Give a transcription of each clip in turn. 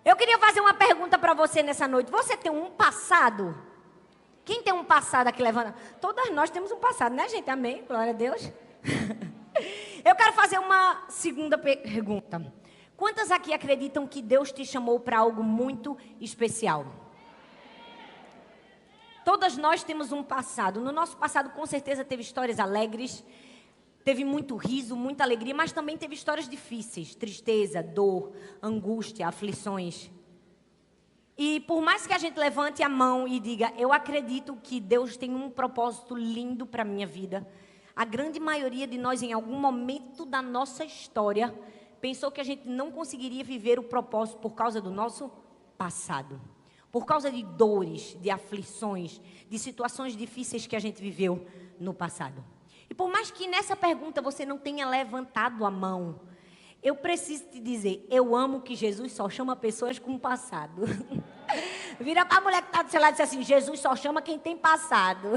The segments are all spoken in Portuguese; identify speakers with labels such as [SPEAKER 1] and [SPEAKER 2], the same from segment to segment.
[SPEAKER 1] Eu queria fazer uma pergunta para você nessa noite. Você tem um passado? Quem tem um passado aqui levando? Todas nós temos um passado, né, gente? Amém? Glória a Deus. Eu quero fazer uma segunda pergunta. Quantas aqui acreditam que Deus te chamou para algo muito especial? Todas nós temos um passado. No nosso passado, com certeza, teve histórias alegres, teve muito riso, muita alegria, mas também teve histórias difíceis, tristeza, dor, angústia, aflições. E por mais que a gente levante a mão e diga, eu acredito que Deus tem um propósito lindo para a minha vida, a grande maioria de nós, em algum momento da nossa história, pensou que a gente não conseguiria viver o propósito por causa do nosso passado. Por causa de dores, de aflições, de situações difíceis que a gente viveu no passado. E por mais que nessa pergunta você não tenha levantado a mão, eu preciso te dizer, eu amo que Jesus só chama pessoas com passado. Vira para a mulher que está do seu lado e diz assim, Jesus só chama quem tem passado.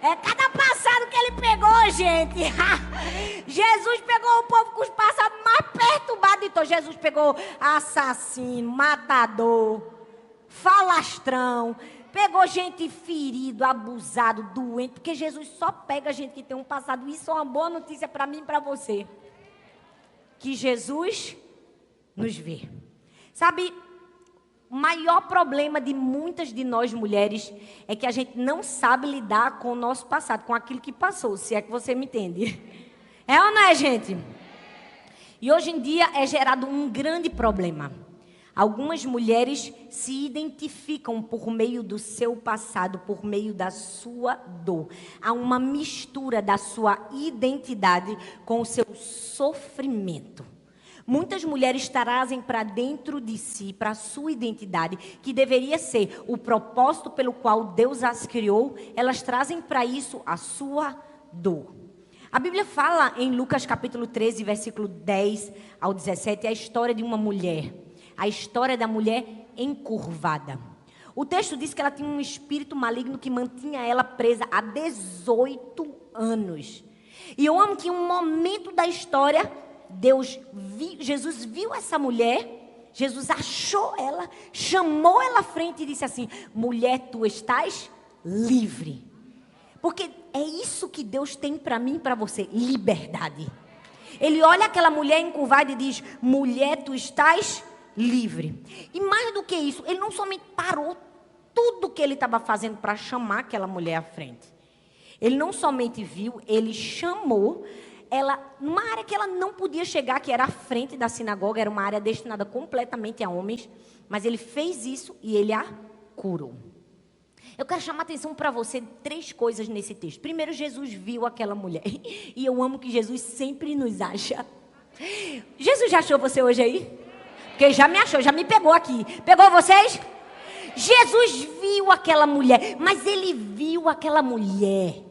[SPEAKER 1] É cada passado que ele pegou, gente. Jesus pegou o povo com os passados mais perturbados. Então Jesus pegou assassino, matador, falastrão. Pegou gente ferido, abusado, doente. Porque Jesus só pega gente que tem um passado. Isso é uma boa notícia para mim e para você. Que Jesus nos vê. Sabe, o maior problema de muitas de nós mulheres é que a gente não sabe lidar com o nosso passado, com aquilo que passou, se é que você me entende. É ou não é, gente? E hoje em dia é gerado um grande problema. Algumas mulheres se identificam por meio do seu passado, por meio da sua dor. Há uma mistura da sua identidade com o seu sofrimento. Muitas mulheres trazem para dentro de si, para a sua identidade, que deveria ser o propósito pelo qual Deus as criou, elas trazem para isso a sua dor. A Bíblia fala em Lucas capítulo 13, versículo 10 ao 17, a história de uma mulher. A história da mulher encurvada. O texto diz que ela tinha um espírito maligno que mantinha ela presa há 18 anos. E eu amo que em um momento da história, Jesus viu essa mulher, Jesus achou ela, chamou ela à frente e disse assim, mulher, tu estás livre. Porque é isso que Deus tem para mim e para você, liberdade. Ele olha aquela mulher encurvada e diz, mulher, tu estás livre. E mais do que isso, ele não somente parou tudo que ele estava fazendo para chamar aquela mulher à frente. Ele não somente viu, ele chamou ela numa área que ela não podia chegar, que era a frente da sinagoga, era uma área destinada completamente a homens, mas ele fez isso e ele a curou. Eu quero chamar a atenção para você de 3 coisas nesse texto. Primeiro, Jesus viu aquela mulher, e eu amo que Jesus sempre nos acha. Jesus já achou você hoje aí? Porque já me achou, já me pegou aqui. Pegou vocês? Jesus viu aquela mulher, mas ele viu aquela mulher,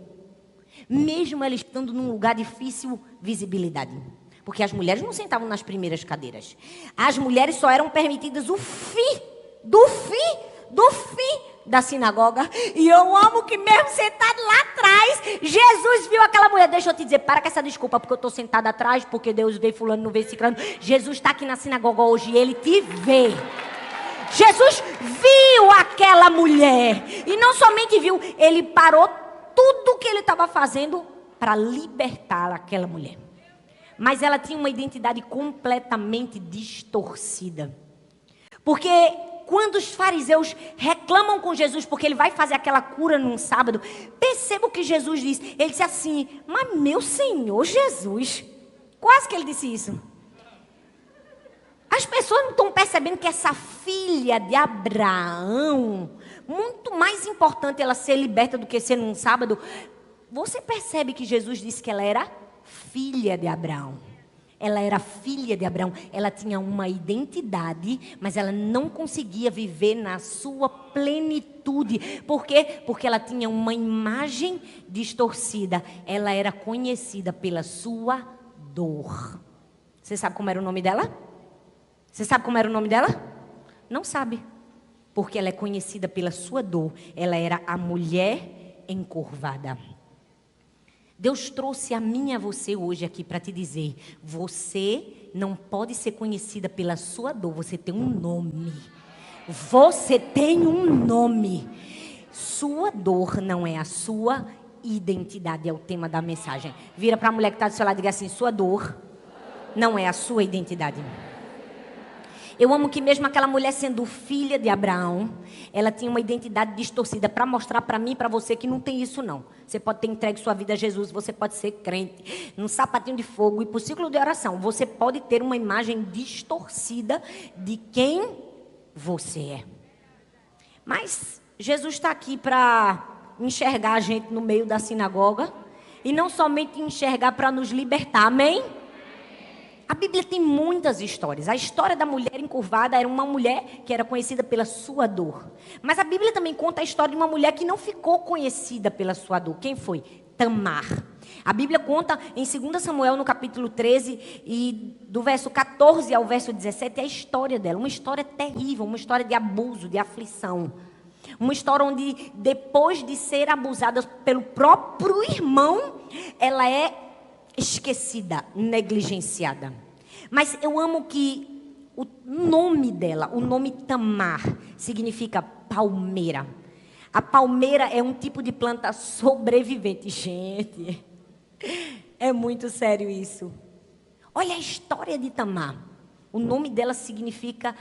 [SPEAKER 1] mesmo ela estando num lugar de difícil visibilidade. Porque as mulheres não sentavam nas primeiras cadeiras. As mulheres só eram permitidas o fim da sinagoga. E eu amo que mesmo sentado lá atrás, Jesus viu aquela mulher. Deixa eu te dizer, para com essa desculpa, porque eu estou sentada atrás, porque Deus vê fulano, não vê ciclano. Jesus está aqui na sinagoga hoje e ele te vê. Jesus viu aquela mulher. E não somente viu, ele parou tudo o que ele estava fazendo para libertar aquela mulher. Mas ela tinha uma identidade completamente distorcida. Porque quando os fariseus reclamam com Jesus porque ele vai fazer aquela cura num sábado, perceba o que Jesus diz. Ele disse assim, mas meu Senhor Jesus, quase que ele disse isso. As pessoas não estão percebendo que essa filha de Abraão, muito mais importante ela ser liberta do que ser num sábado. Você percebe que Jesus disse que ela era filha de Abraão. Ela era filha de Abraão. Ela tinha uma identidade, mas ela não conseguia viver na sua plenitude. Por quê? Porque ela tinha uma imagem distorcida. Ela era conhecida pela sua dor. Você sabe como era o nome dela? Você sabe como era o nome dela? Não sabe. Porque ela é conhecida pela sua dor. Ela era a mulher encurvada. Deus trouxe a mim e a você hoje aqui para te dizer, você não pode ser conhecida pela sua dor. Você tem um nome. Você tem um nome. Sua dor não é a sua identidade, é o tema da mensagem. Vira para a mulher que está do seu lado e diga assim: sua dor não é a sua identidade. Eu amo que mesmo aquela mulher sendo filha de Abraão, ela tinha uma identidade distorcida para mostrar para mim e para você que não tem isso não. Você pode ter entregue sua vida a Jesus, você pode ser crente, num sapatinho de fogo e por ciclo de oração. Você pode ter uma imagem distorcida de quem você é. Mas Jesus está aqui para enxergar a gente no meio da sinagoga e não somente enxergar para nos libertar, amém? A Bíblia tem muitas histórias. A história da mulher encurvada era uma mulher que era conhecida pela sua dor. Mas a Bíblia também conta a história de uma mulher que não ficou conhecida pela sua dor. Quem foi? Tamar. A Bíblia conta em 2 Samuel, no capítulo 13, e do verso 14 ao verso 17, a história dela. Uma história terrível, uma história de abuso, de aflição. Uma história onde, depois de ser abusada pelo próprio irmão, ela é esquecida, negligenciada. Mas eu amo que o nome dela, o nome Tamar, significa palmeira. A palmeira é um tipo de planta sobrevivente. Gente, é muito sério isso. Olha a história de Tamar. O nome dela significa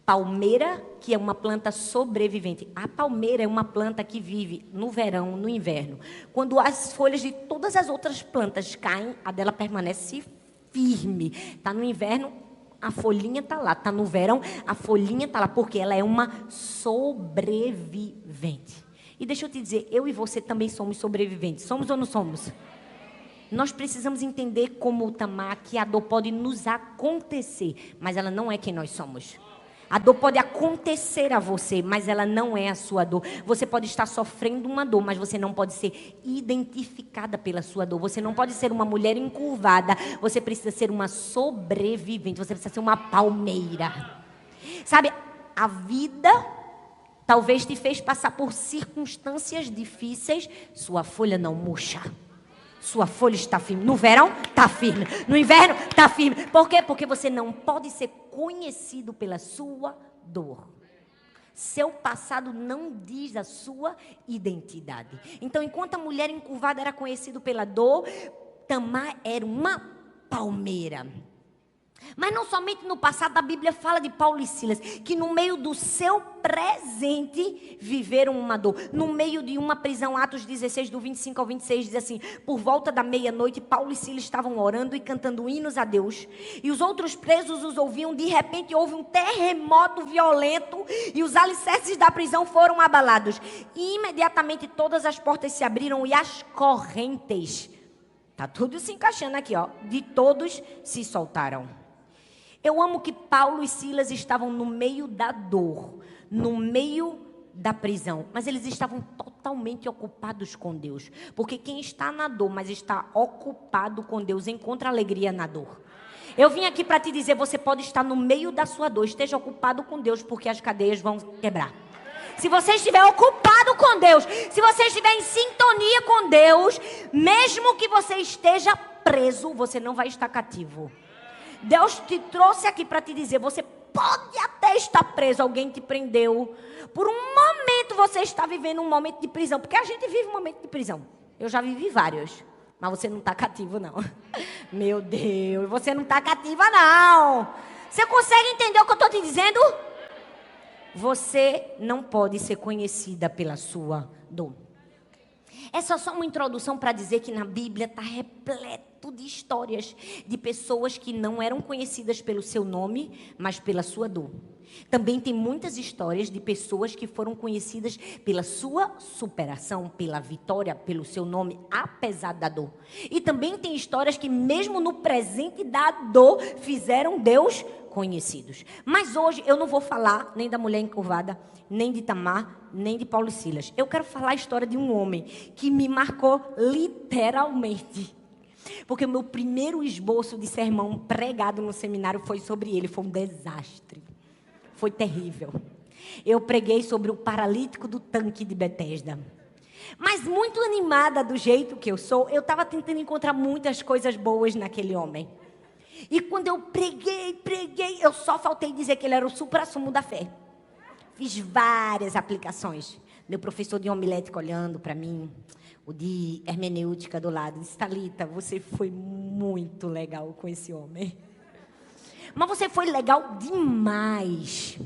[SPEAKER 1] palmeira, que é uma planta sobrevivente. A palmeira é uma planta que vive no verão, no inverno. Quando as folhas de todas as outras plantas caem, a dela permanece firme. Está no inverno, a folhinha está lá. Está no verão, a folhinha está lá. Porque ela é uma sobrevivente. E deixa eu te dizer, eu e você também somos sobreviventes. Somos ou não somos? Nós precisamos entender como o Tamar, que a dor pode nos acontecer, mas ela não é quem nós somos. A dor pode acontecer a você, mas ela não é a sua dor. Você pode estar sofrendo uma dor, mas você não pode ser identificada pela sua dor. Você não pode ser uma mulher encurvada. Você precisa ser uma sobrevivente. Você precisa ser uma palmeira. Sabe, a vida talvez te fez passar por circunstâncias difíceis. Sua folha não murcha. Sua folha está firme. No verão, está firme. No inverno, está firme. Por quê? Porque você não pode ser conhecido pela sua dor. Seu passado não diz a sua identidade. Então, enquanto a mulher encurvada era conhecida pela dor, Tamar era uma palmeira. Mas não somente no passado, a Bíblia fala de Paulo e Silas, que no meio do seu presente viveram uma dor. No meio de uma prisão, Atos 16, do 25 ao 26, diz assim: por volta da meia-noite, Paulo e Silas estavam orando e cantando hinos a Deus. E os outros presos os ouviam. De repente houve um terremoto violento e os alicerces da prisão foram abalados. E imediatamente todas as portas se abriram e as correntes, está tudo se encaixando aqui, ó, de todos se soltaram. Eu amo que Paulo e Silas estavam no meio da dor, no meio da prisão, mas eles estavam totalmente ocupados com Deus. Porque quem está na dor, mas está ocupado com Deus, encontra alegria na dor. Eu vim aqui para te dizer, você pode estar no meio da sua dor, esteja ocupado com Deus, porque as cadeias vão quebrar. Se você estiver ocupado com Deus, se você estiver em sintonia com Deus, mesmo que você esteja preso, você não vai estar cativo. Deus te trouxe aqui para te dizer, você pode até estar preso, alguém te prendeu. Por um momento você está vivendo um momento de prisão, porque a gente vive um momento de prisão. Eu já vivi vários, mas você não está cativo não. Meu Deus, você não está cativa não. Você consegue entender o que eu estou te dizendo? Você não pode ser conhecida pela sua dor. Essa é só uma introdução para dizer que na Bíblia está repleto de histórias de pessoas que não eram conhecidas pelo seu nome, mas pela sua dor. Também tem muitas histórias de pessoas que foram conhecidas pela sua superação, pela vitória, pelo seu nome, apesar da dor. E também tem histórias que mesmo no presente da dor fizeram Deus conhecidos. Mas hoje eu não vou falar nem da mulher encurvada, nem de Tamar, nem de Paulo e Silas. Eu quero falar a história de um homem que me marcou literalmente. Porque o meu primeiro esboço de sermão pregado no seminário foi sobre ele. Foi um desastre. Foi terrível. Eu preguei sobre o paralítico do tanque de Betesda. Mas muito animada do jeito que eu sou, eu estava tentando encontrar muitas coisas boas naquele homem. E quando eu preguei, eu só faltei dizer que ele era o suprassumo da fé. Fiz várias aplicações. Meu professor de homilética olhando para mim, o de hermenêutica do lado, disse: Thalita, você foi muito legal com esse homem. Mas você foi legal demais.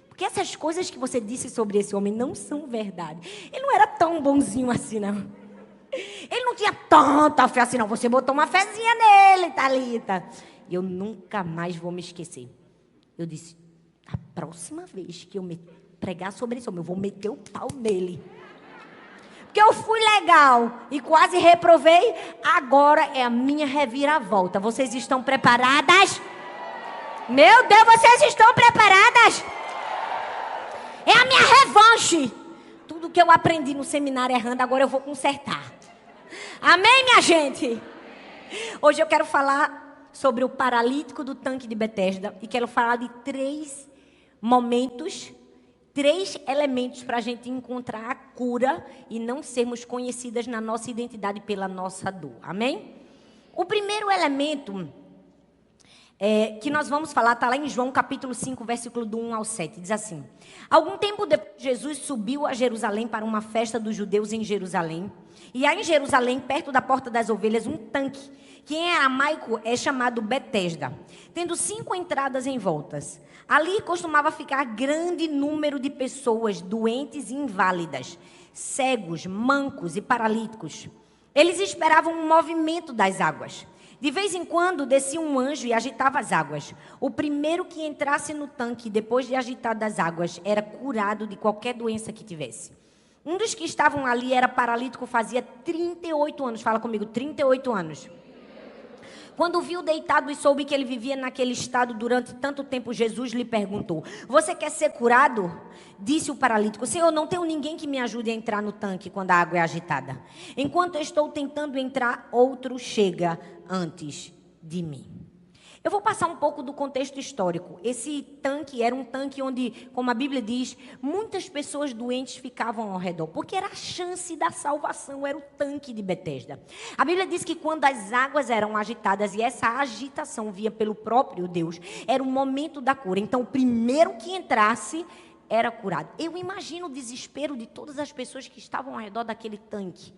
[SPEAKER 1] Porque essas coisas que você disse sobre esse homem não são verdade. Ele não era tão bonzinho assim, não. Ele não tinha tanta fé assim, não. Você botou uma fezinha nele, Thalita. E eu nunca mais vou me esquecer. Eu disse: a próxima vez que eu me pregar sobre esse homem, eu vou meter o pau nele. Porque eu fui legal e quase reprovei. Agora é a minha reviravolta. Vocês estão preparadas? Meu Deus, vocês estão preparadas? É a minha revanche. Tudo que eu aprendi no seminário errando, agora eu vou consertar. Amém, minha gente? Hoje eu quero falar sobre o paralítico do tanque de Betesda. E quero falar de 3 momentos, 3 elementos para a gente encontrar a cura e não sermos conhecidas na nossa identidade pela nossa dor. Amém? O primeiro elemento que nós vamos falar está lá em João capítulo 5, versículo do 1 ao 7. Diz assim: algum tempo depois, Jesus subiu a Jerusalém para uma festa dos judeus em Jerusalém. E há em Jerusalém, perto da porta das ovelhas, um tanque, que em aramaico é chamado Betesda, tendo 5 entradas em voltas. Ali costumava ficar grande número de pessoas doentes e inválidas, cegos, mancos e paralíticos. Eles esperavam um movimento das águas. De vez em quando descia um anjo e agitava as águas. O primeiro que entrasse no tanque, depois de agitadas as águas, era curado de qualquer doença que tivesse. Um dos que estavam ali era paralítico, fazia 38 anos. Fala comigo, 38 anos. Quando o viu deitado e soube que ele vivia naquele estado durante tanto tempo, Jesus lhe perguntou: você quer ser curado? Disse o paralítico: Senhor, não tenho ninguém que me ajude a entrar no tanque quando a água é agitada. Enquanto eu estou tentando entrar, outro chega antes de mim. Eu vou passar um pouco do contexto histórico. Esse tanque era um tanque onde, como a Bíblia diz, muitas pessoas doentes ficavam ao redor, porque era a chance da salvação, era o tanque de Betesda. A Bíblia diz que quando as águas eram agitadas, e essa agitação via pelo próprio Deus, era o momento da cura. Então, o primeiro que entrasse era curado. Eu imagino o desespero de todas as pessoas que estavam ao redor daquele tanque.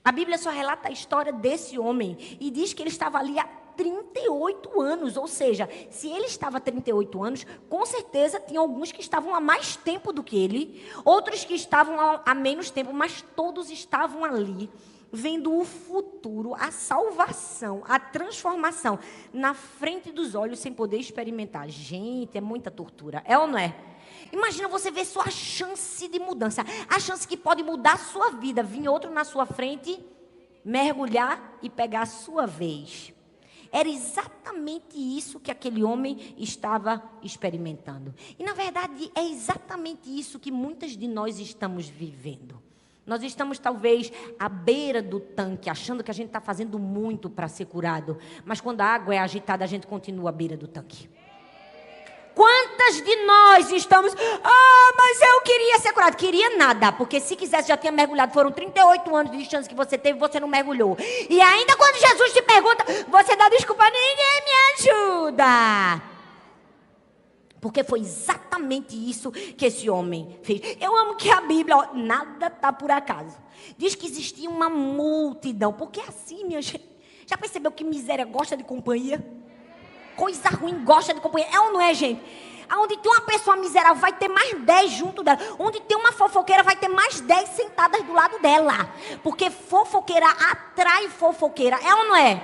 [SPEAKER 1] A Bíblia só relata a história desse homem e diz que ele estava ali há 38 anos, ou seja, se ele estava há 38 anos, com certeza tinha alguns que estavam há mais tempo do que ele, outros que estavam há menos tempo, mas todos estavam ali, vendo o futuro, a salvação, a transformação, na frente dos olhos, sem poder experimentar. Gente, é muita tortura, é ou não é? Imagina você ver sua chance de mudança, a chance que pode mudar a sua vida, vir outro na sua frente, mergulhar e pegar a sua vez. Era exatamente isso que aquele homem estava experimentando. E, na verdade, é exatamente isso que muitas de nós estamos vivendo. Nós estamos, talvez, à beira do tanque, achando que a gente está fazendo muito para ser curado. Mas, quando a água é agitada, a gente continua à beira do tanque. Quantas de nós estamos... mas eu queria ser curado. Queria nada, porque se quisesse já tinha mergulhado. Foram 38 anos de chance que você teve, você não mergulhou. E ainda quando Jesus te pergunta, você dá desculpa, ninguém me ajuda. Porque foi exatamente isso que esse homem fez. Eu amo que a Bíblia, nada está por acaso. Diz que existia uma multidão. Porque é assim, minha gente. Já percebeu que miséria gosta de companhia? Coisa ruim gosta de companhia. É ou não é, gente? Onde tem uma pessoa miserável, vai ter mais 10 junto dela. Onde tem uma fofoqueira, vai ter mais 10 sentadas do lado dela. Porque fofoqueira atrai fofoqueira. É ou não é?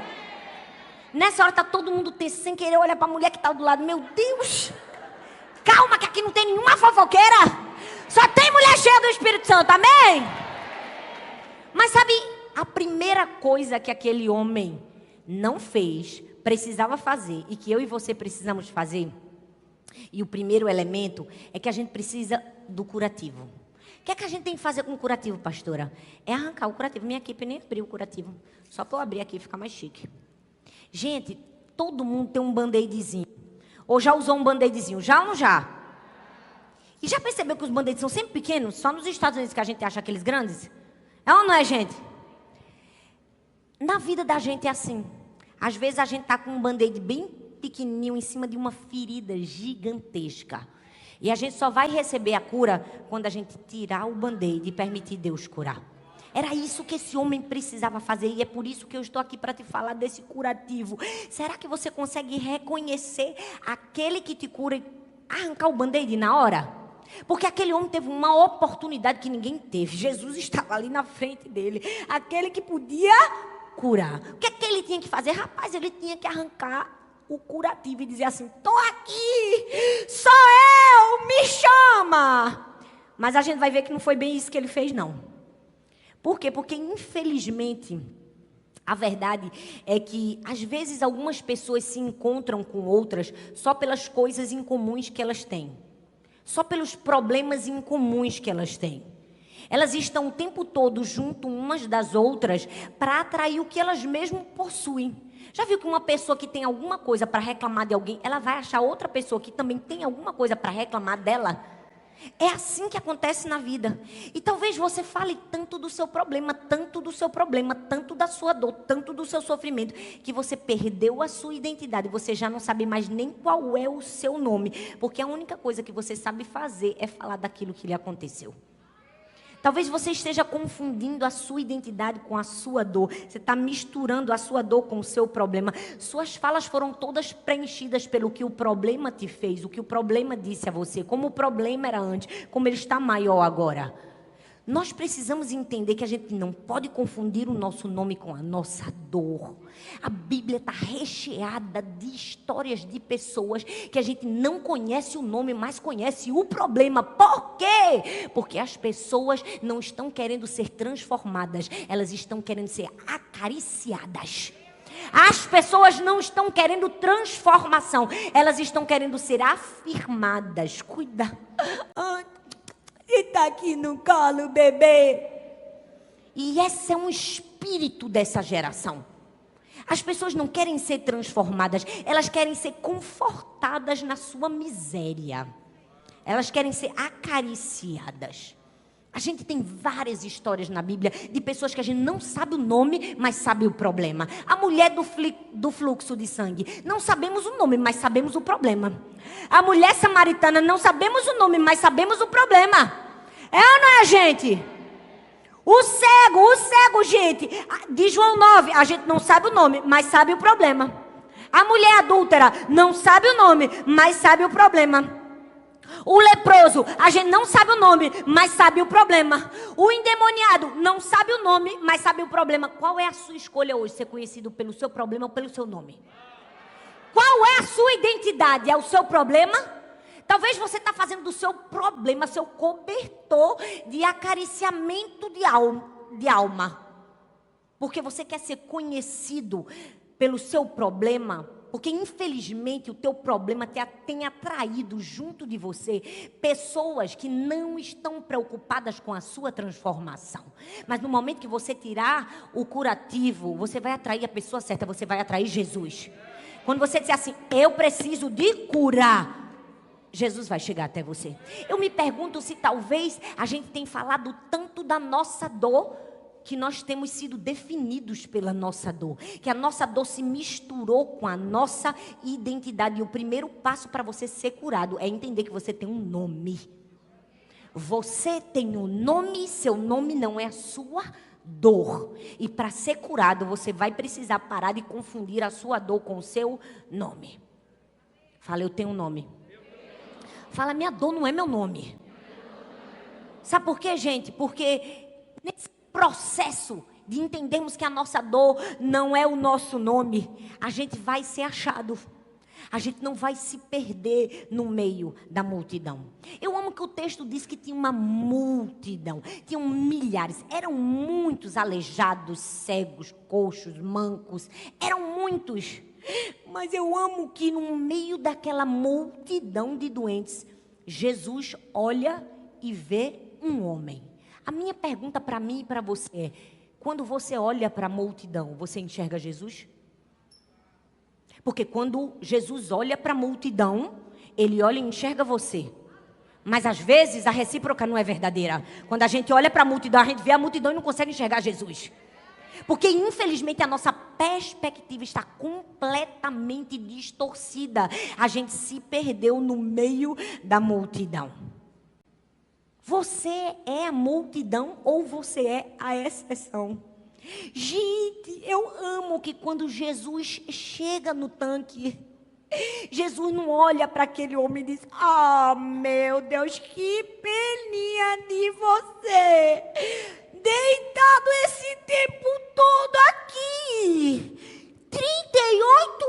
[SPEAKER 1] Nessa hora está todo mundo sem querer olhar para a mulher que está do lado. Meu Deus! Calma, que aqui não tem nenhuma fofoqueira. Só tem mulher cheia do Espírito Santo. Amém? Mas sabe, a primeira coisa que aquele homem não fez, precisava fazer, e que eu e você precisamos fazer, e o primeiro elemento é que a gente precisa do curativo. O que é que a gente tem que fazer com o curativo, pastora? É arrancar o curativo. Minha equipe nem abriu o curativo, só para eu abrir aqui fica mais chique. Gente, todo mundo tem um band-aidzinho, ou já usou um band-aidzinho, já ou não já? E já percebeu que os band-aids são sempre pequenos? Só nos Estados Unidos que a gente acha aqueles grandes? É ou não é, gente? Na vida da gente é assim. Às vezes a gente está com um band-aid bem pequenininho em cima de uma ferida gigantesca. E a gente só vai receber a cura quando a gente tirar o band-aid e permitir Deus curar. Era isso que esse homem precisava fazer, e é por isso que eu estou aqui para te falar desse curativo. Será que você consegue reconhecer aquele que te cura e arrancar o band-aid na hora? Porque aquele homem teve uma oportunidade que ninguém teve. Jesus estava ali na frente dele, aquele que podia curar. O que é que ele tinha que fazer? Rapaz, ele tinha que arrancar o curativo e dizer assim: estou aqui, sou eu, me chama. Mas a gente vai ver que não foi bem isso que ele fez, não. Por quê? Porque, infelizmente, a verdade é que, às vezes, algumas pessoas se encontram com outras só pelas coisas incomuns que elas têm. Só pelos problemas incomuns que elas têm. Elas estão o tempo todo junto umas das outras para atrair o que elas mesmas possuem. Já viu que uma pessoa que tem alguma coisa para reclamar de alguém, ela vai achar outra pessoa que também tem alguma coisa para reclamar dela? É assim que acontece na vida. E talvez você fale tanto do seu problema, tanto do seu problema, tanto da sua dor, tanto do seu sofrimento, que você perdeu a sua identidade. Você já não sabe mais nem qual é o seu nome. Porque a única coisa que você sabe fazer é falar daquilo que lhe aconteceu. Talvez você esteja confundindo a sua identidade com a sua dor. Você está misturando a sua dor com o seu problema. Suas falas foram todas preenchidas pelo que o problema te fez, o que o problema disse a você, como o problema era antes, como ele está maior agora. Nós precisamos entender que a gente não pode confundir o nosso nome com a nossa dor. A Bíblia está recheada de histórias de pessoas que a gente não conhece o nome, mas conhece o problema. Por quê? Porque as pessoas não estão querendo ser transformadas, elas estão querendo ser acariciadas. As pessoas não estão querendo transformação, elas estão querendo ser afirmadas. Cuida. E está aqui no colo, bebê. E esse é um espírito dessa geração. As pessoas não querem ser transformadas, elas querem ser confortadas na sua miséria. Elas querem ser acariciadas. A gente tem várias histórias na Bíblia de pessoas que a gente não sabe o nome, mas sabe o problema. A mulher do fluxo de sangue. Não sabemos o nome, mas sabemos o problema. A mulher samaritana, não sabemos o nome, mas sabemos o problema. É ou não é, gente? O cego, gente. De João 9, a gente não sabe o nome, mas sabe o problema. A mulher adúltera não sabe o nome, mas sabe o problema. O leproso, a gente não sabe o nome, mas sabe o problema. O endemoniado não sabe o nome, mas sabe o problema. Qual é a sua escolha hoje? Ser conhecido pelo seu problema ou pelo seu nome? Qual é a sua identidade? É o seu problema? Talvez você está fazendo do seu problema seu cobertor de acariciamento de alma. Porque você quer ser conhecido pelo seu problema. Porque, infelizmente, o teu problema tem atraído junto de você pessoas que não estão preocupadas com a sua transformação. Mas no momento que você tirar o curativo, você vai atrair a pessoa certa, você vai atrair Jesus. Quando você disser assim, eu preciso de cura, Jesus vai chegar até você. Eu me pergunto se talvez a gente tenha falado tanto da nossa dor, que nós temos sido definidos pela nossa dor, que a nossa dor se misturou com a nossa identidade. E o primeiro passo para você ser curado é entender que você tem um nome. Você tem um nome, seu nome não é a sua dor. E para ser curado, você vai precisar parar de confundir a sua dor com o seu nome. Fala, eu tenho um nome. Fala, minha dor não é meu nome. Sabe por quê, gente? Porque nesse processo de entendermos que a nossa dor não é o nosso nome, a gente vai ser achado. A gente não vai se perder no meio da multidão. Eu amo que o texto diz que tinha uma multidão. Tinham milhares. Eram muitos aleijados, cegos, coxos, mancos. Eram muitos. Mas eu amo que no meio daquela multidão de doentes, Jesus olha e vê um homem. A minha pergunta para mim e para você é, quando você olha para a multidão, você enxerga Jesus? Porque quando Jesus olha para a multidão, ele olha e enxerga você. Mas às vezes a recíproca não é verdadeira. Quando a gente olha para a multidão, a gente vê a multidão e não consegue enxergar Jesus. Porque, infelizmente, a nossa perspectiva está completamente distorcida. A gente se perdeu no meio da multidão. Você é a multidão ou você é a exceção? Gente, eu amo que quando Jesus chega no tanque, Jesus não olha para aquele homem e diz: ah, meu Deus, que peninha de você, deitado esse tempo todo aqui, 38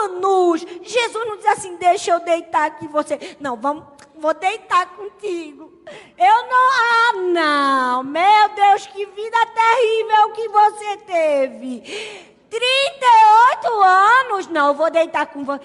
[SPEAKER 1] anos. Jesus não diz assim: deixa eu deitar aqui você. Não, vou deitar contigo. Eu não, meu Deus, que vida terrível que você teve. 38 anos, não, eu vou deitar com você.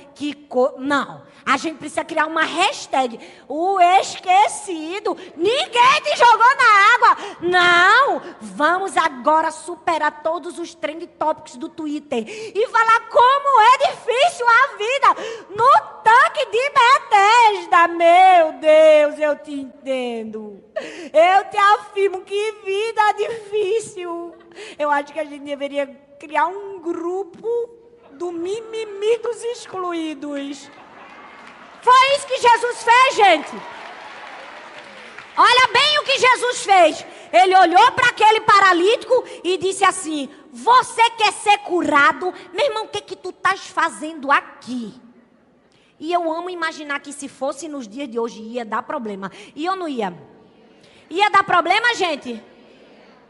[SPEAKER 1] Não, a gente precisa criar uma hashtag. O esquecido, ninguém te jogou na água. Não, vamos agora superar todos os trend topics do Twitter e falar como é difícil a vida no tanque de Betesda. Meu Deus, eu te entendo. Eu te afirmo, que vida difícil. Eu acho que a gente deveria criar um grupo do mimimi dos excluídos. Foi isso que Jesus fez, gente. Olha bem o que Jesus fez. Ele olhou para aquele paralítico e disse assim: você quer ser curado? Meu irmão, o que tu estás fazendo aqui? E eu amo imaginar que se fosse nos dias de hoje ia dar problema. E eu não ia. Ia dar problema, gente?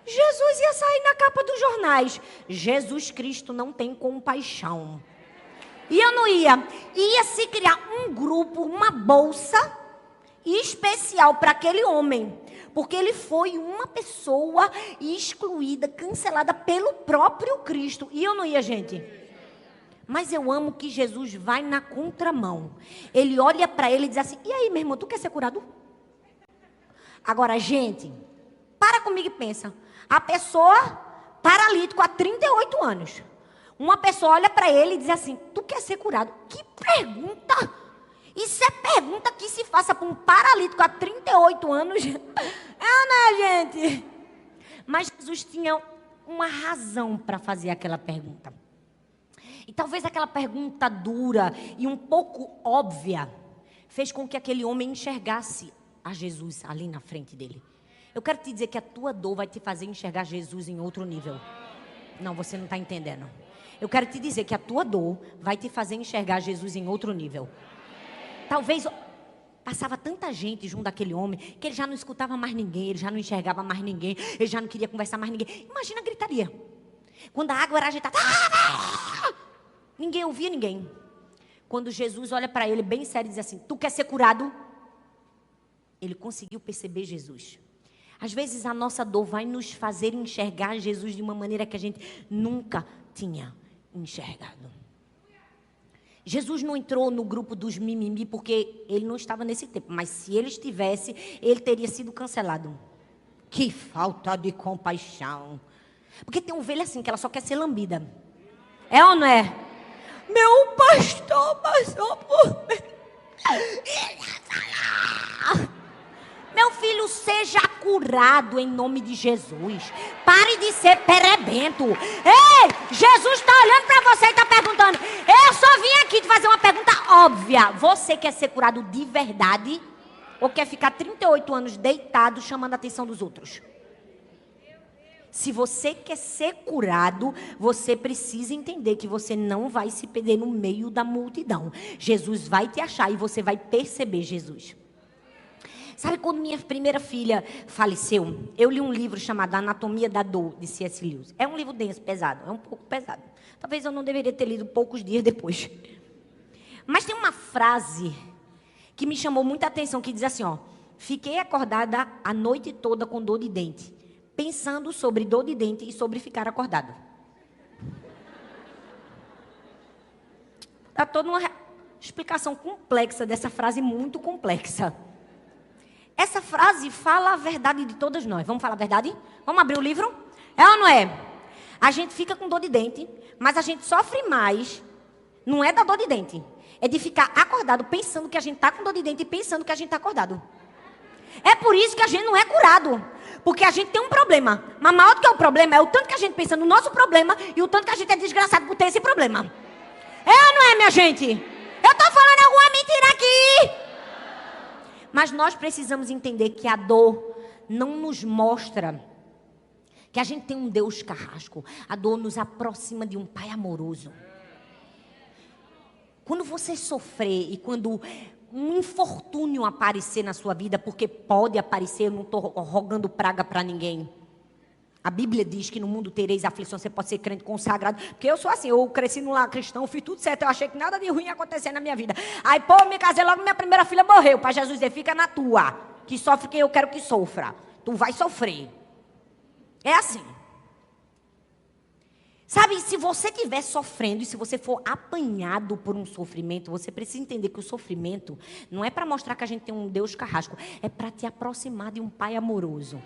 [SPEAKER 1] Jesus ia sair na capa dos jornais. Jesus Cristo não tem compaixão. E eu não ia. Ia se criar um grupo, uma bolsa especial para aquele homem. Porque ele foi uma pessoa excluída, cancelada pelo próprio Cristo. E eu não ia, gente. Mas eu amo que Jesus vai na contramão. Ele olha para ele e diz assim: e aí, meu irmão, tu quer ser curado? Agora, gente, para comigo e pensa. A pessoa paralítico há 38 anos. Uma pessoa olha para ele e diz assim: tu quer ser curado? Que pergunta! Isso é pergunta que se faça para um paralítico há 38 anos. É, né, gente? Mas Jesus tinha uma razão para fazer aquela pergunta. E talvez aquela pergunta dura e um pouco óbvia fez com que aquele homem enxergasse a Jesus ali na frente dele. Eu quero te dizer que a tua dor vai te fazer enxergar Jesus em outro nível. Não, você não está entendendo. Eu quero te dizer que a tua dor vai te fazer enxergar Jesus em outro nível. Talvez passava tanta gente junto daquele homem que ele já não escutava mais ninguém, ele já não enxergava mais ninguém, ele já não queria conversar mais ninguém. Imagina a gritaria. Quando a água era agitada, ninguém ouvia ninguém. Quando Jesus olha para ele bem sério e diz assim: tu quer ser curado? Ele conseguiu perceber Jesus. Às vezes a nossa dor vai nos fazer enxergar Jesus de uma maneira que a gente nunca tinha enxergado. Jesus não entrou no grupo dos mimimi porque ele não estava nesse tempo. Mas se ele estivesse, ele teria sido cancelado. Que falta de compaixão. Porque tem ovelha assim, que ela só quer ser lambida. É ou não é? Meu pastor passou por mim. Meu filho, seja curado em nome de Jesus. Pare de ser perebento. Ei, Jesus está olhando para você e está perguntando: eu só vim aqui te fazer uma pergunta óbvia. Você quer ser curado de verdade? Ou quer ficar 38 anos deitado chamando a atenção dos outros? Se você quer ser curado, você precisa entender que você não vai se perder no meio da multidão. Jesus vai te achar e você vai perceber Jesus. Sabe quando minha primeira filha faleceu, eu li um livro chamado Anatomia da Dor, de C.S. Lewis. É um livro denso, pesado, é um pouco pesado. Talvez eu não deveria ter lido poucos dias depois. Mas tem uma frase que me chamou muita atenção, que diz assim, ó: fiquei acordada a noite toda com dor de dente, pensando sobre dor de dente e sobre ficar acordado. Dá toda uma explicação complexa dessa frase, muito complexa. Essa frase fala a verdade de todas nós. Vamos falar a verdade? Vamos abrir o livro? É ou não é? A gente fica com dor de dente, mas a gente sofre mais. Não é da dor de dente. É de ficar acordado pensando que a gente está com dor de dente e pensando que a gente está acordado. É por isso que a gente não é curado. Porque a gente tem um problema. Mas maior do que o problema é o tanto que a gente pensa no nosso problema e o tanto que a gente é desgraçado por ter esse problema. É ou não é, minha gente? Eu estou falando alguma mentira aqui? Mas nós precisamos entender que a dor não nos mostra que a gente tem um Deus carrasco. A dor nos aproxima de um Pai amoroso. Quando você sofrer e quando um infortúnio aparecer na sua vida, porque pode aparecer, eu não estou rogando praga para ninguém. A Bíblia diz que no mundo tereis aflição, você pode ser crente consagrado. Porque eu sou assim, eu cresci no lar cristão, fiz tudo certo, eu achei que nada de ruim ia acontecer na minha vida. Aí, me casei logo, minha primeira filha morreu. Para Jesus dizer, fica na tua, que sofre quem eu quero que sofra. Tu vai sofrer. É assim. Sabe, se você estiver sofrendo e se você for apanhado por um sofrimento, você precisa entender que o sofrimento não é para mostrar que a gente tem um Deus carrasco, é para te aproximar de um Pai amoroso.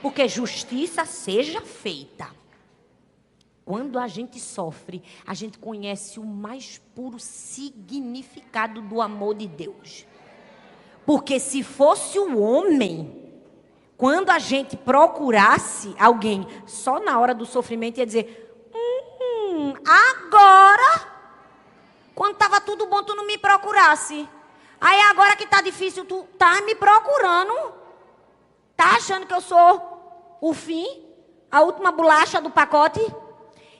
[SPEAKER 1] Porque justiça seja feita. Quando a gente sofre, a gente conhece o mais puro significado do amor de Deus. Porque se fosse o homem, quando a gente procurasse alguém só na hora do sofrimento, ia dizer... agora, quando estava tudo bom, tu não me procurasse. Aí agora que está difícil, tu tá me procurando. Tá achando que eu sou o fim? A última bolacha do pacote?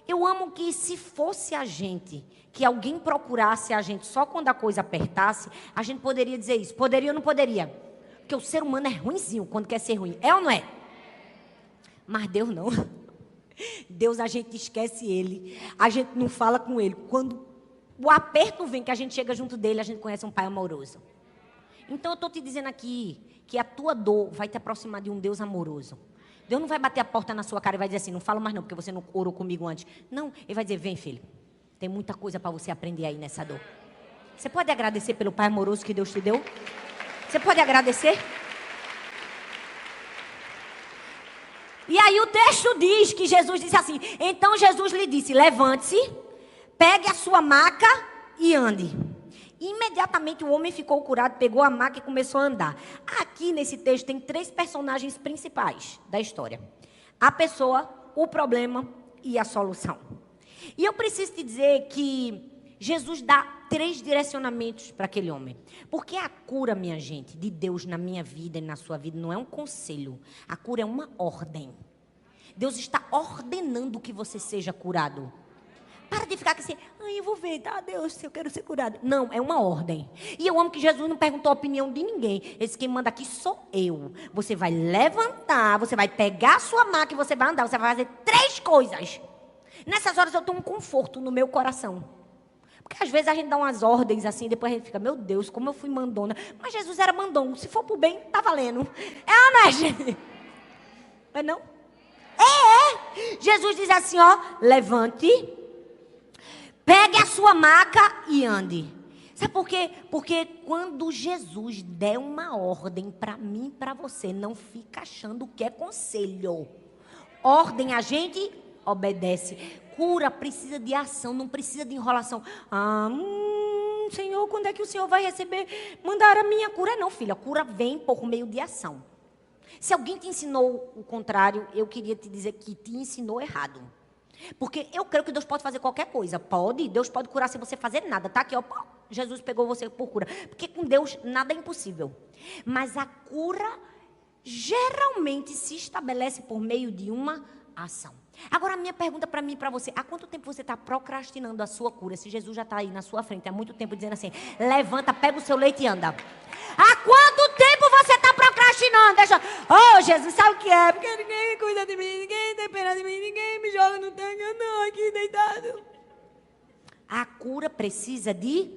[SPEAKER 1] Eu amo que se fosse a gente, que alguém procurasse a gente só quando a coisa apertasse, a gente poderia dizer isso. Poderia ou não poderia? Porque o ser humano é ruinzinho quando quer ser ruim. É ou não é? Mas Deus não. Deus, a gente esquece Ele. A gente não fala com Ele. Quando o aperto vem, que a gente chega junto dele, a gente conhece um Pai amoroso. Então eu estou te dizendo aqui que a tua dor vai te aproximar de um Deus amoroso. Deus não vai bater a porta na sua cara e vai dizer assim, não fala mais não, porque você não orou comigo antes. Não, Ele vai dizer, vem filho, tem muita coisa para você aprender aí nessa dor. Você pode agradecer pelo Pai amoroso que Deus te deu? Você pode agradecer? E aí o texto diz que Jesus disse assim, então Jesus lhe disse, levante-se, pegue a sua maca e ande. Imediatamente o homem ficou curado, pegou a maca e começou a andar. Aqui nesse texto tem 3 personagens principais da história. A pessoa, o problema e a solução. E eu preciso te dizer que Jesus dá 3 direcionamentos para aquele homem. Porque a cura, minha gente, de Deus na minha vida e na sua vida não é um conselho. A cura é uma ordem. Deus está ordenando que você seja curado. Para de ficar assim, eu vou ver, tá, Deus, se eu quero ser curado. Não, é uma ordem. E eu amo que Jesus não perguntou a opinião de ninguém. Ele disse, quem manda aqui sou eu. Você vai levantar, você vai pegar a sua maca e você vai andar. Você vai fazer 3 coisas. Nessas horas eu tenho um conforto no meu coração. Porque às vezes a gente dá umas ordens assim, depois a gente fica, meu Deus, como eu fui mandona. Mas Jesus era mandão. Se for pro bem, tá valendo. É ou não é, gente? É não? É. Jesus diz assim, ó, levante, pegue a sua maca e ande. Sabe por quê? Porque quando Jesus der uma ordem para mim e para você, não fica achando que é conselho. Ordem a gente obedece. Cura precisa de ação, não precisa de enrolação. Senhor, quando é que o Senhor vai receber? Mandar a minha cura? Não, filha, a cura vem por meio de ação. Se alguém te ensinou o contrário, eu queria te dizer que te ensinou errado. Porque eu creio que Deus pode fazer qualquer coisa. Pode, Deus pode curar sem você fazer nada. Tá aqui, ó, Jesus pegou você por cura. Porque com Deus nada é impossível. Mas a cura geralmente se estabelece por meio de uma ação. Agora a minha pergunta para mim e para você, há quanto tempo você está procrastinando a sua cura? Se Jesus já está aí na sua frente há muito tempo dizendo assim, levanta, pega o seu leite e anda. Há quanto tempo você está procrastinando? Jesus, sabe o que é? Porque ninguém cuida de mim, ninguém tem pena de mim, ninguém me joga no tanque, eu não aqui deitado. A cura precisa de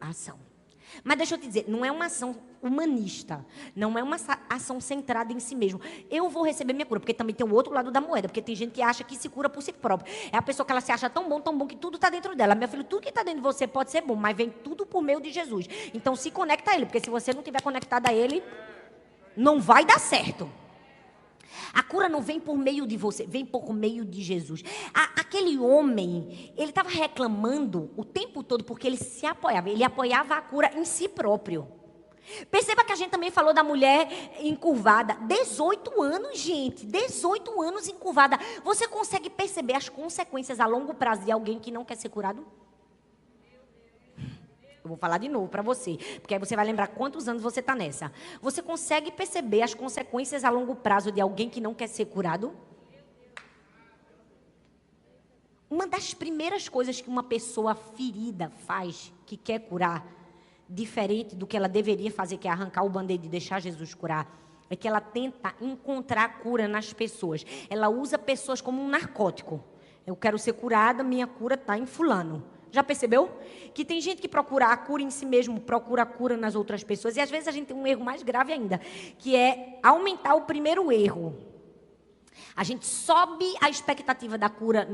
[SPEAKER 1] ação. Mas deixa eu te dizer, não é uma ação humanista, não é uma ação centrada em si mesmo. Eu vou receber minha cura, porque também tem o outro lado da moeda, porque tem gente que acha que se cura por si próprio. É a pessoa que ela se acha tão bom que tudo está dentro dela. Meu filho, tudo que está dentro de você pode ser bom, mas vem tudo por meio de Jesus. Então se conecta a Ele, porque se você não estiver conectado a Ele, não vai dar certo. A cura não vem por meio de você, vem por meio de Jesus. Aquele homem, ele estava reclamando o tempo todo porque ele se apoiava. Ele apoiava a cura em si próprio. Perceba que a gente também falou da mulher encurvada. 18 anos, gente. 18 anos encurvada. Você consegue perceber as consequências a longo prazo de alguém que não quer ser curado? Eu vou falar de novo para você, porque aí você vai lembrar quantos anos você está nessa. Você consegue perceber as consequências a longo prazo de alguém que não quer ser curado? Uma das primeiras coisas que uma pessoa ferida faz, que quer curar, diferente do que ela deveria fazer, que é arrancar o band-aid e deixar Jesus curar, é que ela tenta encontrar cura nas pessoas. Ela usa pessoas como um narcótico. Eu quero ser curada, minha cura está em fulano. Já percebeu? Que tem gente que procura a cura em si mesmo, procura a cura nas outras pessoas. E às vezes a gente tem um erro mais grave ainda, que é aumentar o primeiro erro. A gente sobe a expectativa da cura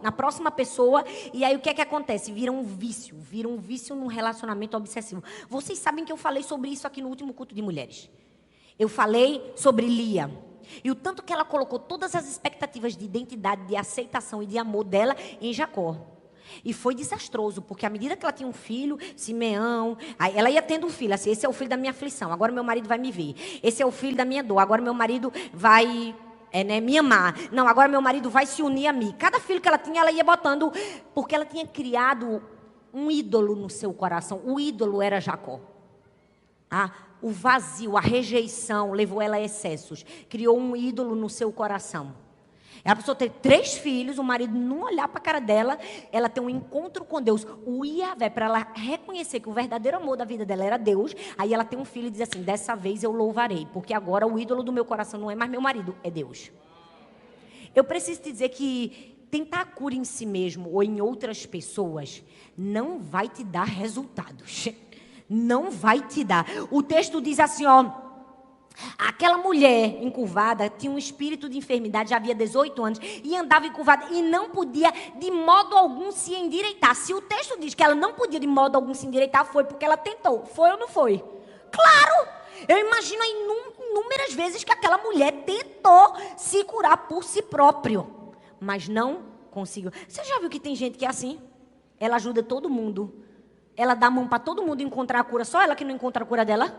[SPEAKER 1] na próxima pessoa, e aí o que é que acontece? Vira um vício num relacionamento obsessivo. Vocês sabem que eu falei sobre isso aqui no último culto de mulheres. Eu falei sobre Lia. E o tanto que ela colocou todas as expectativas de identidade, de aceitação e de amor dela em Jacó. E foi desastroso, porque à medida que ela tinha um filho, Simeão, aí ela ia tendo um filho, assim, esse é o filho da minha aflição, agora meu marido vai me ver. Esse é o filho da minha dor, agora meu marido vai me amar. Não, agora meu marido vai se unir a mim. Cada filho que ela tinha, ela ia botando, porque ela tinha criado um ídolo no seu coração. O ídolo era Jacó. O vazio, a rejeição levou ela a excessos. Criou um ídolo no seu coração. Ela precisou ter 3 filhos, o marido não olhar para a cara dela, ela ter um encontro com Deus, o Iavé, para ela reconhecer que o verdadeiro amor da vida dela era Deus. Aí ela tem um filho e diz assim: dessa vez eu louvarei, porque agora o ídolo do meu coração não é mais meu marido, é Deus. Eu preciso te dizer que tentar a cura em si mesmo ou em outras pessoas não vai te dar resultados. Não vai te dar. O texto diz assim, aquela mulher encurvada tinha um espírito de enfermidade, já havia 18 anos, e andava encurvada e não podia de modo algum se endireitar. Se o texto diz que ela não podia de modo algum se endireitar, foi porque ela tentou. Foi ou não foi? Claro! Eu imagino inúmeras vezes que aquela mulher tentou se curar por si próprio, mas não conseguiu. Você já viu que tem gente que é assim? Ela ajuda todo mundo. Ela dá a mão para todo mundo encontrar a cura, só ela que não encontra a cura dela?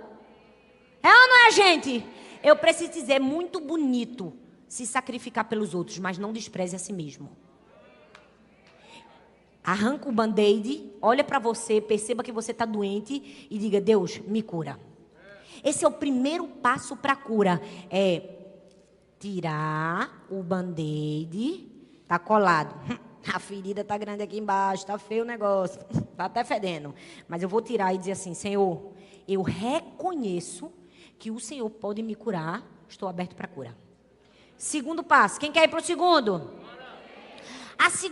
[SPEAKER 1] É ou não é, gente? Eu preciso dizer, é muito bonito se sacrificar pelos outros, mas não despreze a si mesmo. Arranca o band-aid, olha para você, perceba que você está doente e diga: Deus, me cura. Esse é o primeiro passo para a cura. É tirar o band-aid, está colado. A ferida está grande aqui embaixo, está feio o negócio, está até fedendo. Mas eu vou tirar e dizer assim: Senhor, eu reconheço que o Senhor pode me curar, estou aberto para a cura. Segundo passo, quem quer ir para o segundo?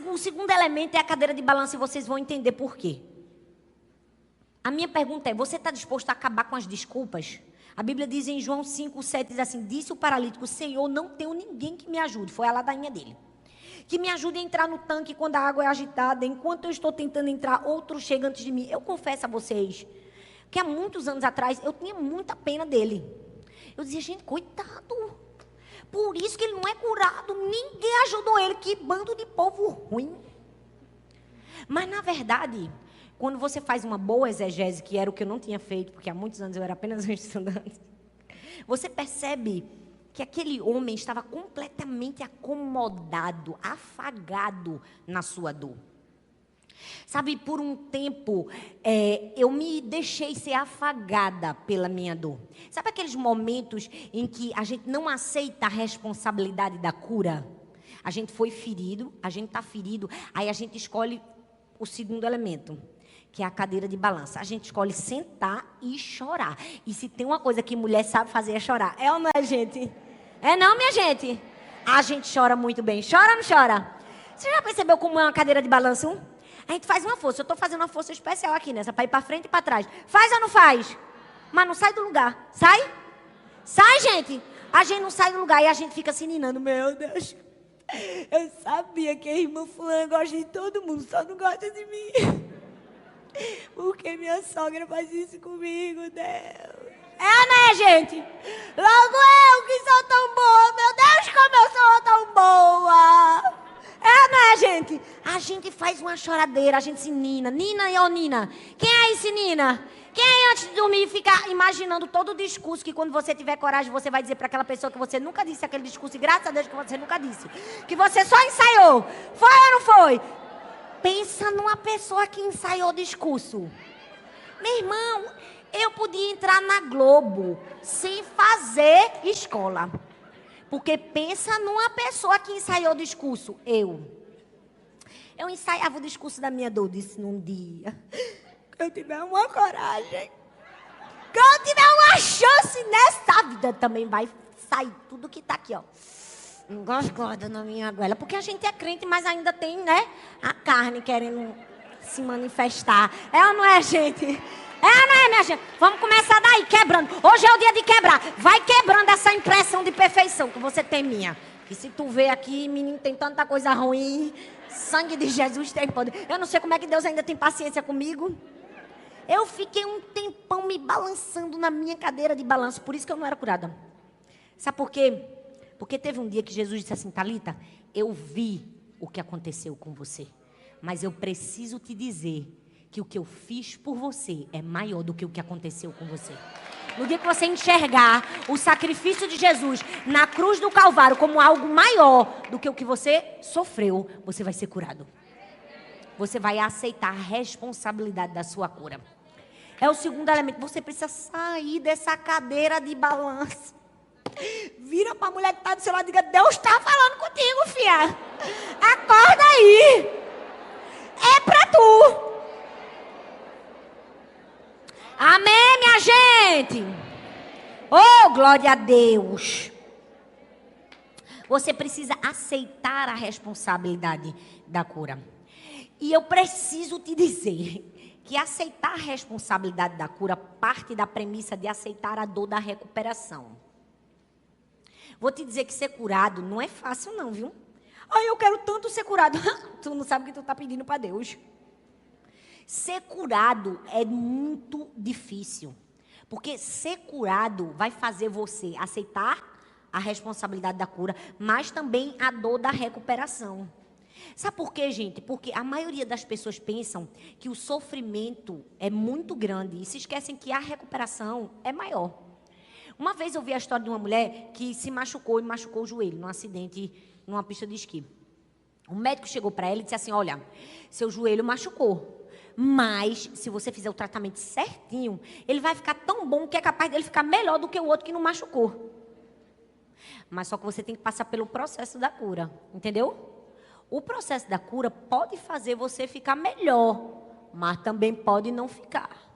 [SPEAKER 1] O segundo elemento é a cadeira de balanço e vocês vão entender por quê. A minha pergunta é, você está disposto a acabar com as desculpas? A Bíblia diz em João 5:7, diz assim: disse o paralítico: Senhor, não tenho ninguém que me ajude. Foi a ladainha dele. Que me ajude a entrar no tanque quando a água é agitada. Enquanto eu estou tentando entrar, outro chega antes de mim. Eu confesso a vocês que há muitos anos atrás eu tinha muita pena dele. Eu dizia: gente, coitado. Por isso que ele não é curado. Ninguém ajudou ele. Que bando de povo ruim. Mas na verdade, quando você faz uma boa exegese, que era o que eu não tinha feito, porque há muitos anos eu era apenas um estudante, você percebe que aquele homem estava completamente acomodado, afagado na sua dor. Sabe, por um tempo, eu me deixei ser afagada pela minha dor. Sabe aqueles momentos em que a gente não aceita a responsabilidade da cura? A gente foi ferido, a gente está ferido, aí a gente escolhe o segundo elemento, que é a cadeira de balança. A gente escolhe sentar e chorar. E se tem uma coisa que mulher sabe fazer é chorar. É ou não é, gente? É não, minha gente? A gente chora muito bem. Chora ou não chora? Você já percebeu como é uma cadeira de balanço? A gente faz uma força. Eu estou fazendo uma força especial aqui nessa, para ir para frente e para trás. Faz ou não faz? Mas não sai do lugar. Sai? Sai, gente. A gente não sai do lugar e a gente fica se ninando. Meu Deus. Eu sabia que a irmã fulana gosta de todo mundo, só não gosta de mim. Porque minha sogra faz isso comigo, Deus. É, né, gente? Logo eu que sou tão boa. Meu Deus, como eu sou tão boa. É, né, gente? A gente faz uma choradeira, a gente se nina. Nina e ô Nina. Quem é esse Nina? Quem aí antes de dormir fica imaginando todo o discurso que quando você tiver coragem você vai dizer para aquela pessoa que você nunca disse aquele discurso, e graças a Deus que você nunca disse, que você só ensaiou, foi ou não foi? Pensa numa pessoa que ensaiou o discurso. Meu irmão, eu podia entrar na Globo sem fazer escola. Porque pensa numa pessoa que ensaiou o discurso. Eu ensaiava o discurso da minha dor, disse num dia. Que eu tiver uma coragem, que eu tiver uma chance nessa vida, também vai sair tudo que tá aqui, ó. Engasgada na minha goela. Porque a gente é crente, mas ainda tem, né, a carne querendo se manifestar. É ou não é, gente? É ou não é, minha gente? Vamos começar daí, quebrando. Hoje é o dia de quebrar. Vai quebrando essa impressão de perfeição que você tem minha. Que se tu vê aqui, menino, tem tanta coisa ruim. Sangue de Jesus tem poder. Eu não sei como é que Deus ainda tem paciência comigo. Eu fiquei um tempão me balançando na minha cadeira de balanço. Por isso que eu não era curada. Sabe por quê? Porque teve um dia que Jesus disse assim, Thalita, eu vi o que aconteceu com você. Mas eu preciso te dizer que o que eu fiz por você é maior do que o que aconteceu com você. No dia que você enxergar o sacrifício de Jesus na cruz do Calvário como algo maior do que o que você sofreu, você vai ser curado. Você vai aceitar a responsabilidade da sua cura. É o segundo elemento. Você precisa sair dessa cadeira de balanço. Vira para a mulher que está do seu lado e diga, Deus está falando contigo, filha. Acorda aí. É para tu. Amém, minha gente? Oh, glória a Deus. Você precisa aceitar a responsabilidade da cura. E eu preciso te dizer que aceitar a responsabilidade da cura parte da premissa de aceitar a dor da recuperação. Vou te dizer que ser curado não é fácil não, viu? Ai, eu quero tanto ser curado. Tu não sabe o que tu está pedindo para Deus. Ser curado é muito difícil. Porque ser curado vai fazer você aceitar a responsabilidade da cura, mas também a dor da recuperação. Sabe por quê, gente? Porque a maioria das pessoas pensam que o sofrimento é muito grande e se esquecem que a recuperação é maior. Uma vez eu vi a história de uma mulher que se machucou e machucou o joelho num acidente numa pista de esqui. O médico chegou para ela e disse assim, olha, seu joelho machucou, mas se você fizer o tratamento certinho, ele vai ficar tão bom que é capaz dele ficar melhor do que o outro que não machucou. Mas só que você tem que passar pelo processo da cura, entendeu? O processo da cura pode fazer você ficar melhor, mas também pode não ficar.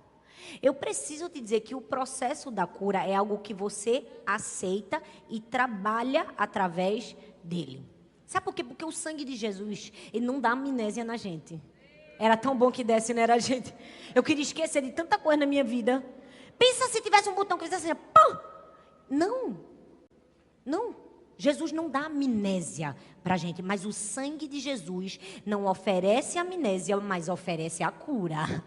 [SPEAKER 1] Eu preciso te dizer que o processo da cura é algo que você aceita e trabalha através dele. Sabe por quê? Porque o sangue de Jesus, ele não dá amnésia na gente. Era tão bom que desse, não era, gente? Eu queria esquecer de tanta coisa na minha vida. Pensa se tivesse um botão que fizesse assim, pum! Não. Jesus não dá amnésia pra gente, mas o sangue de Jesus não oferece amnésia, mas oferece a cura.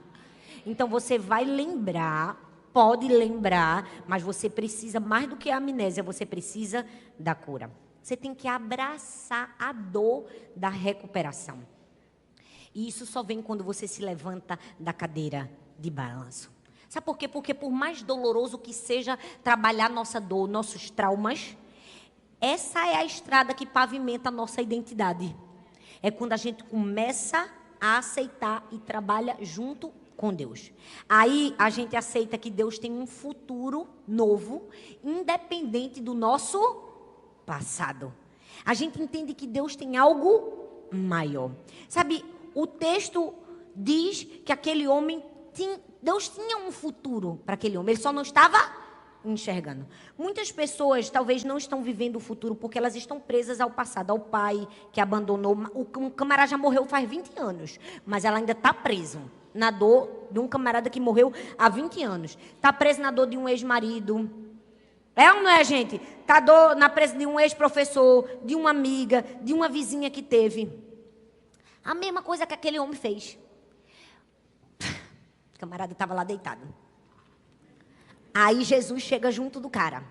[SPEAKER 1] Então você vai lembrar, pode lembrar, mas você precisa mais do que a amnésia, você precisa da cura. Você tem que abraçar a dor da recuperação. E isso só vem quando você se levanta da cadeira de balanço. Sabe por quê? Porque por mais doloroso que seja trabalhar nossa dor, nossos traumas, essa é a estrada que pavimenta a nossa identidade. É quando a gente começa a aceitar e trabalha junto com Deus. Aí a gente aceita que Deus tem um futuro novo, independente do nosso passado. A gente entende que Deus tem algo maior. Sabe, o texto diz que aquele homem Deus tinha um futuro para aquele homem, ele só não estava enxergando. Muitas pessoas talvez não estão vivendo o futuro porque elas estão presas ao passado, ao pai que abandonou. O camarada já morreu faz 20 anos, mas ela ainda está presa na dor de um camarada que morreu há 20 anos. Está preso na dor de um ex-marido. É ou não é, gente? Está na presa de um ex-professor, de uma amiga, de uma vizinha que teve. A mesma coisa que aquele homem fez. O camarada estava lá deitado. Aí Jesus chega junto do cara.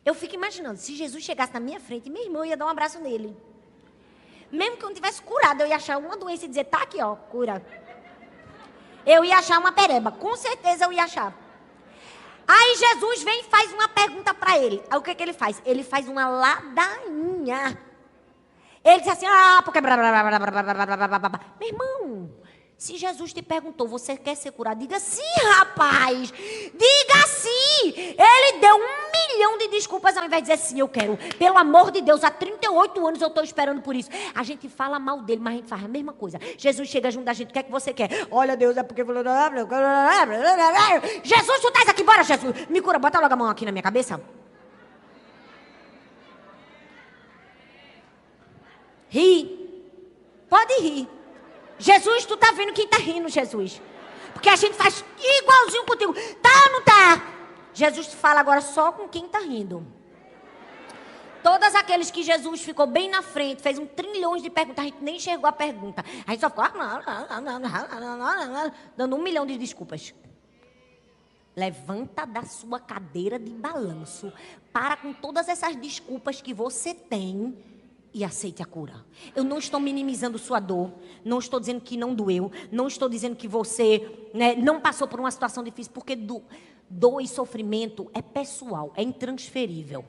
[SPEAKER 1] Eu fico imaginando, se Jesus chegasse na minha frente, meu irmão, eu ia dar um abraço nele. Mesmo que eu não tivesse curado, eu ia achar uma doença e dizer, tá aqui, ó, cura. Eu ia achar uma pereba. Com certeza eu ia achar. Aí Jesus vem e faz uma pergunta para ele. Aí o que ele faz? Ele faz uma ladainha. Ele diz assim, porque... Meu irmão, se Jesus te perguntou, você quer ser curado? Diga sim, rapaz. Diga sim. Ele deu 1 milhão de desculpas ao invés de dizer sim, eu quero. Pelo amor de Deus, há 38 anos eu estou esperando por isso. A gente fala mal dele, mas a gente faz a mesma coisa. Jesus chega junto da gente, o que é que você quer? Olha, Deus, é porque... Jesus, tu estás aqui, bora, Jesus. Me cura, bota logo a mão aqui na minha cabeça. Ri. Pode rir. Jesus, tu tá vendo quem tá rindo, Jesus. Porque a gente faz igualzinho contigo. Tá ou não tá? Jesus fala agora só com quem tá rindo. Todos aqueles que Jesus ficou bem na frente, fez 1 trilhão de perguntas, a gente nem enxergou a pergunta. A gente só ficou dando 1 milhão de desculpas. Levanta da sua cadeira de balanço. Para com todas essas desculpas que você tem e aceite a cura. Eu não estou minimizando sua dor. Não estou dizendo que não doeu. Não estou dizendo que você não passou por uma situação difícil. Porque dor e sofrimento é pessoal. É intransferível.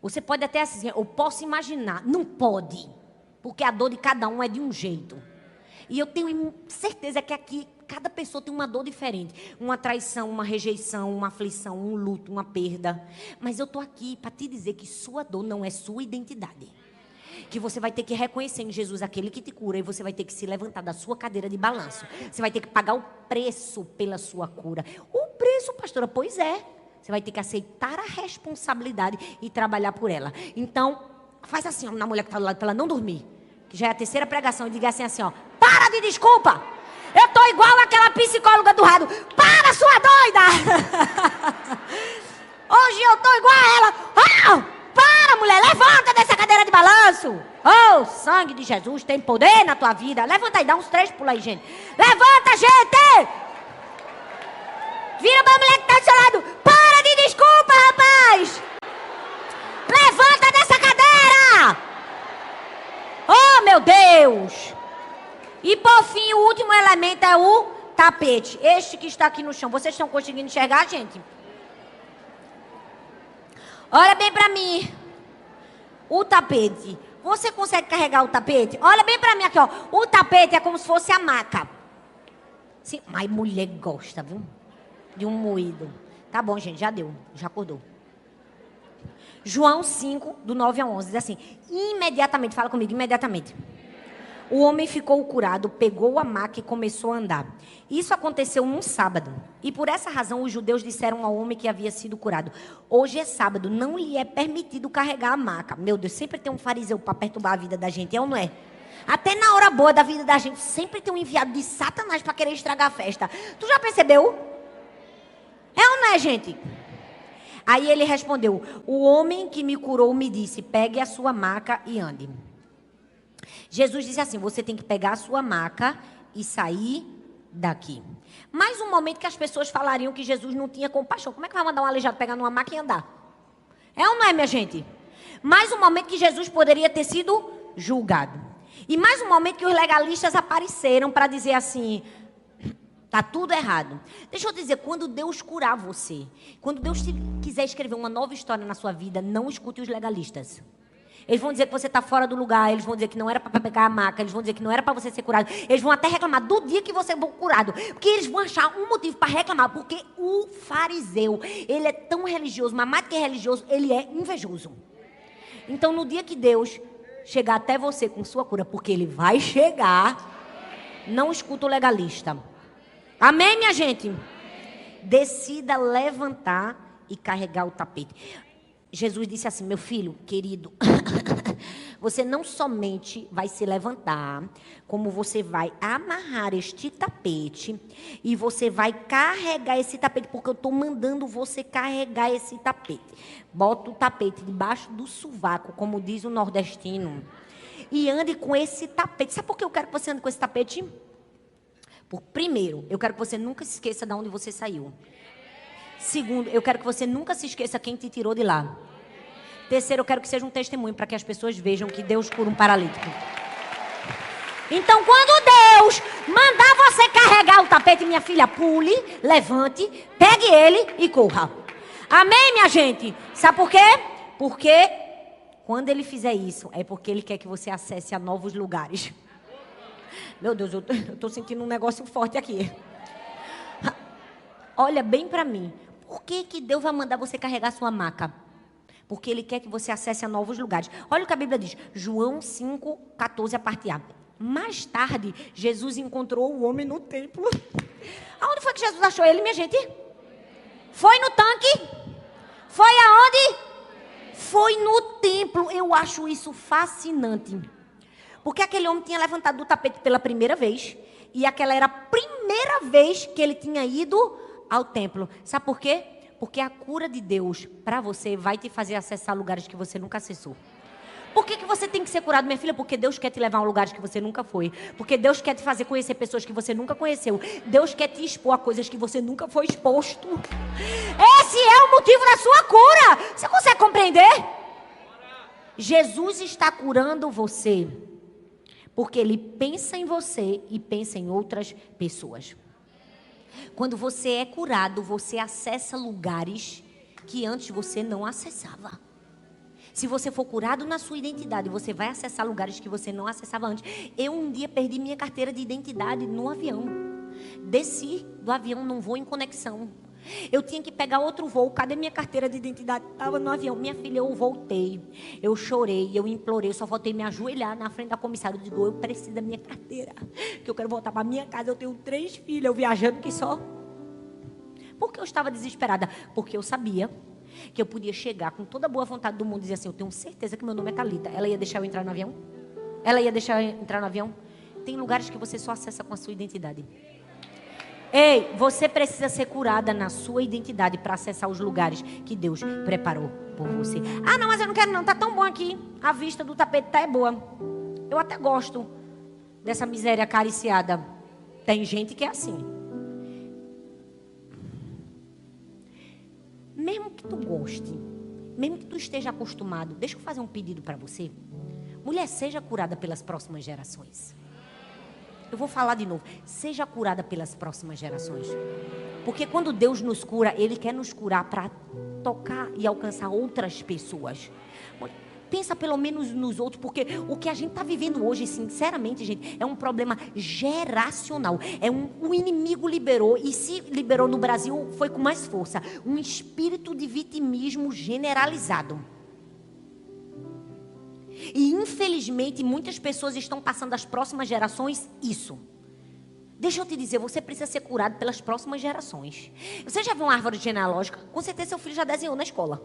[SPEAKER 1] Você pode até assim, eu posso imaginar. Não pode. Porque a dor de cada um é de um jeito. E eu tenho certeza que aqui cada pessoa tem uma dor diferente. Uma traição, uma rejeição, uma aflição, um luto, uma perda. Mas eu estou aqui para te dizer que sua dor não é sua identidade. Que você vai ter que reconhecer em Jesus aquele que te cura. E você vai ter que se levantar da sua cadeira de balanço. Você vai ter que pagar o preço pela sua cura. O preço, pastora? Pois é. Você vai ter que aceitar a responsabilidade e trabalhar por ela. Então, faz assim, ó, na mulher que está do lado, para ela não dormir. Que já é a 3ª pregação. E diga assim, ó. Para de desculpa. Eu tô igual aquela psicóloga do rádio. Para, sua doida! Hoje eu tô igual a ela. Para, mulher, levanta dessa cadeira de balanço. Oh, o sangue de Jesus tem poder na tua vida. Levanta aí, dá uns 3 pulos aí, gente. Levanta, gente! Vira pra mulher que tá do seu lado. Para de desculpa, rapaz! Levanta dessa cadeira! Oh, meu Deus! E por fim, o último elemento é o tapete. Este que está aqui no chão. Vocês estão conseguindo enxergar, gente? Olha bem para mim. O tapete. Você consegue carregar o tapete? Olha bem para mim aqui, ó. O tapete é como se fosse a maca. Sim, mas mulher gosta, viu? De um moído. Tá bom, gente, já deu. Já acordou. João 5, do 9 ao 11, diz assim. Imediatamente, fala comigo, imediatamente. O homem ficou curado, pegou a maca e começou a andar. Isso aconteceu num sábado. E por essa razão os judeus disseram ao homem que havia sido curado. Hoje é sábado, não lhe é permitido carregar a maca. Meu Deus, sempre tem um fariseu para perturbar a vida da gente, é ou não é? Até na hora boa da vida da gente, sempre tem um enviado de Satanás para querer estragar a festa. Tu já percebeu? É ou não é, gente? Aí ele respondeu, o homem que me curou me disse, pegue a sua maca e ande. Jesus disse assim, você tem que pegar a sua maca e sair daqui. Mais um momento que as pessoas falariam que Jesus não tinha compaixão. Como é que vai mandar um aleijado pegar numa maca e andar? É ou não é, minha gente? Mais um momento que Jesus poderia ter sido julgado. E mais um momento que os legalistas apareceram para dizer assim, tá tudo errado. Deixa eu dizer, quando Deus curar você, quando Deus quiser escrever uma nova história na sua vida, não escute os legalistas. Eles vão dizer que você está fora do lugar, eles vão dizer que não era para pegar a maca, eles vão dizer que não era para você ser curado. Eles vão até reclamar do dia que você foi curado. Porque eles vão achar um motivo para reclamar. Porque o fariseu, ele é tão religioso, mas mais do que religioso, ele é invejoso. Então, no dia que Deus chegar até você com sua cura, porque ele vai chegar, não escuta o legalista. Amém, minha gente? Decida levantar e carregar o tapete. Jesus disse assim, meu filho, querido, você não somente vai se levantar, como você vai amarrar este tapete e você vai carregar esse tapete, porque eu estou mandando você carregar esse tapete. Bota o tapete debaixo do sovaco, como diz o nordestino, e ande com esse tapete. Sabe por que eu quero que você ande com esse tapete? Primeiro, eu quero que você nunca se esqueça de onde você saiu. Segundo, eu quero que você nunca se esqueça quem te tirou de lá. Terceiro, eu quero que seja um testemunho para que as pessoas vejam que Deus cura um paralítico. Então, quando Deus mandar você carregar o tapete, minha filha, pule, levante, pegue ele e corra. Amém, minha gente? Sabe por quê? Porque quando ele fizer isso, é porque ele quer que você acesse a novos lugares. Meu Deus, eu tô sentindo um negócio forte aqui. Olha bem para mim. Por que Deus vai mandar você carregar sua maca? Porque ele quer que você acesse a novos lugares. Olha o que a Bíblia diz. João 5:14, a parte A. Mais tarde, Jesus encontrou o homem no templo. Aonde foi que Jesus achou ele, minha gente? Foi no tanque? Foi aonde? Foi no templo. Eu acho isso fascinante. Porque aquele homem tinha levantado do tapete pela primeira vez. E aquela era a primeira vez que ele tinha ido ao templo. Sabe por quê? Porque a cura de Deus para você vai te fazer acessar lugares que você nunca acessou. Por que você tem que ser curado, minha filha? Porque Deus quer te levar a lugares que você nunca foi. Porque Deus quer te fazer conhecer pessoas que você nunca conheceu. Deus quer te expor a coisas que você nunca foi exposto. Esse é o motivo da sua cura. Você consegue compreender? Jesus está curando você porque Ele pensa em você e pensa em outras pessoas. Quando você é curado, você acessa lugares que antes você não acessava. Se você for curado na sua identidade, você vai acessar lugares que você não acessava antes. Eu um dia perdi minha carteira de identidade no avião. Desci do avião num voo em conexão. Eu tinha que pegar outro voo. Cadê minha carteira de identidade? Estava no avião. Minha filha, eu voltei. Eu chorei, eu implorei. Eu só voltei me ajoelhar na frente da comissária. Eu digo, eu preciso da minha carteira. Que eu quero voltar para minha casa. Eu tenho 3 filhas. Eu viajando que só. Por que eu estava desesperada? Porque eu sabia que eu podia chegar com toda a boa vontade do mundo e dizer assim, eu tenho certeza que meu nome é Thalita. Ela ia deixar eu entrar no avião? Ela ia deixar eu entrar no avião? Tem lugares que você só acessa com a sua identidade. Ei, você precisa ser curada na sua identidade para acessar os lugares que Deus preparou por você. Ah, não, mas eu não quero não, tá tão bom aqui. A vista do tapete tá boa. Eu até gosto dessa miséria acariciada. Tem gente que é assim. Mesmo que tu goste, mesmo que tu esteja acostumado, deixa eu fazer um pedido para você. Mulher, seja curada pelas próximas gerações. Eu vou falar de novo. Seja curada pelas próximas gerações. Porque quando Deus nos cura, Ele quer nos curar para tocar e alcançar outras pessoas. Pensa pelo menos nos outros, porque o que a gente está vivendo hoje, sinceramente, gente, é um problema geracional. O inimigo liberou, e se liberou no Brasil, foi com mais força. Um espírito de vitimismo generalizado. E infelizmente muitas pessoas estão passando às próximas gerações isso. Deixa eu te dizer, você precisa ser curado pelas próximas gerações. Você já viu uma árvore genealógica? Com certeza seu filho já desenhou na escola.